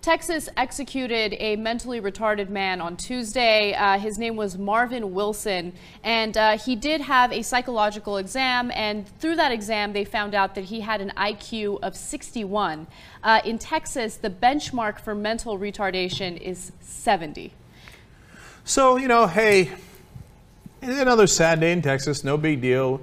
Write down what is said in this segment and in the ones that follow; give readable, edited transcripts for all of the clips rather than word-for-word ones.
Texas executed a mentally retarded man on Tuesday. His name was Marvin Wilson, and he did have a psychological exam, and through that exam they found out that he had an IQ of 61. In Texas, the benchmark for mental retardation is 70. So, hey, another sad day in Texas, no big deal.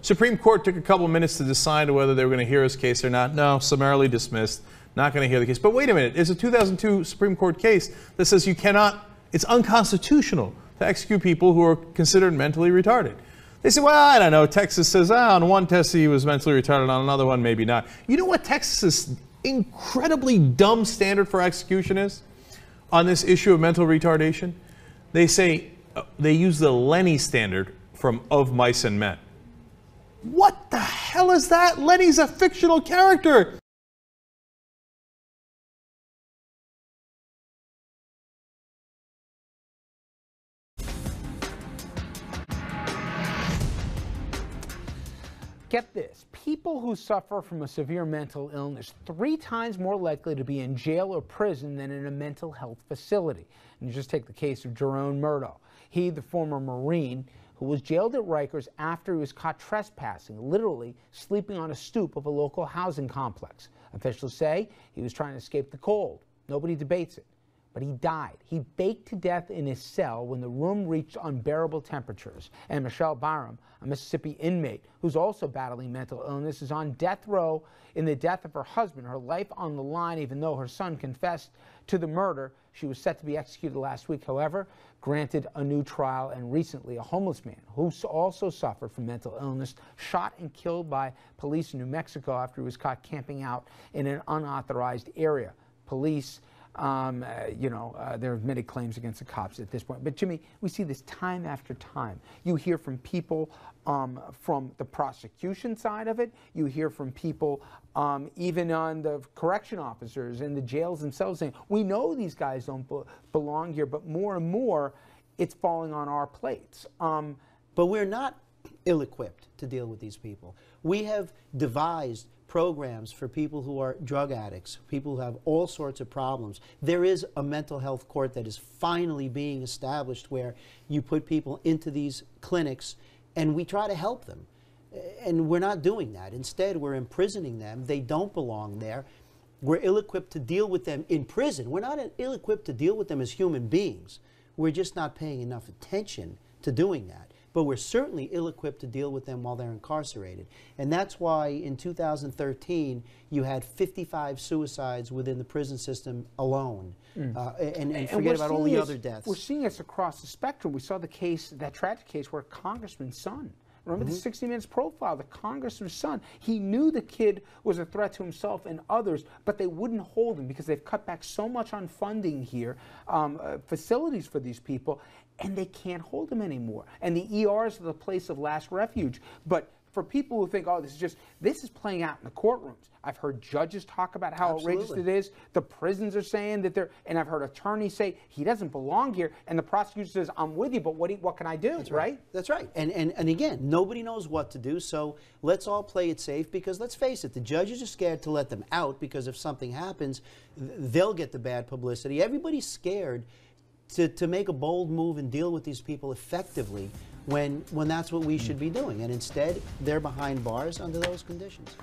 Supreme Court took a couple minutes to decide whether they were going to hear his case or not. No, summarily dismissed. Not going to hear the case. But wait a minute, there's a 2002 Supreme Court case that says it's unconstitutional to execute people who are considered mentally retarded. They say, well, I don't know. Texas says, on one test he was mentally retarded, on another one maybe not. You know what Texas's incredibly dumb standard for execution is on this issue of mental retardation? They say they use the Lenny standard from Of Mice and Men. What the hell is that? Lenny's a fictional character. Get this, people who suffer from a severe mental illness 3 times more likely to be in jail or prison than in a mental health facility. And you just take the case of Jerome Murdo. He, the former Marine, who was jailed at Rikers after he was caught trespassing, literally sleeping on a stoop of a local housing complex. Officials say he was trying to escape the cold. Nobody debates it. But he died. He baked to death in his cell when the room reached unbearable temperatures. And Michelle Byram, a Mississippi inmate who's also battling mental illness, is on death row in the death of her husband, her life on the line, even though her son confessed to the murder. She was set to be executed last week, however, granted a new trial. And recently, a homeless man who also suffered from mental illness, shot and killed by police in New Mexico after he was caught camping out in an unauthorized area. Police there have many claims against the cops at this point. But Jimmy, we see this time after time. You hear from people from the prosecution side of it. You hear from people even on the correction officers in the jails themselves saying, we know these guys don't belong here, but more and more it's falling on our plates. But we're not ill-equipped to deal with these people. We have devised programs for people who are drug addicts, people who have all sorts of problems. There is a mental health court that is finally being established where you put people into these clinics and we try to help them. And we're not doing that. Instead, we're imprisoning them. They don't belong there. We're ill-equipped to deal with them in prison. We're not ill-equipped to deal with them as human beings. We're just not paying enough attention to doing that. But we're certainly ill-equipped to deal with them while they're incarcerated. And that's why in 2013, you had 55 suicides within the prison system alone. And forget about all the other deaths. We're seeing this across the spectrum. We saw the case, that tragic case where a congressman's son, remember the 60 Minutes profile, the congressman's son, he knew the kid was a threat to himself and others, but they wouldn't hold him because they've cut back so much on funding here, facilities for these people, and they can't hold him anymore. And the ERs are the place of last refuge. But for people who think, oh, this is playing out in the courtrooms. I've heard judges talk about how outrageous it is. The prisons are saying that and I've heard attorneys say he doesn't belong here. And the prosecutor says, I'm with you, but what can I do? That's right. That's right. And again, nobody knows what to do. So let's all play it safe, because let's face it, the judges are scared to let them out because if something happens, they'll get the bad publicity. Everybody's scared to make a bold move and deal with these people effectively when that's what we should be doing. And instead, they're behind bars under those conditions.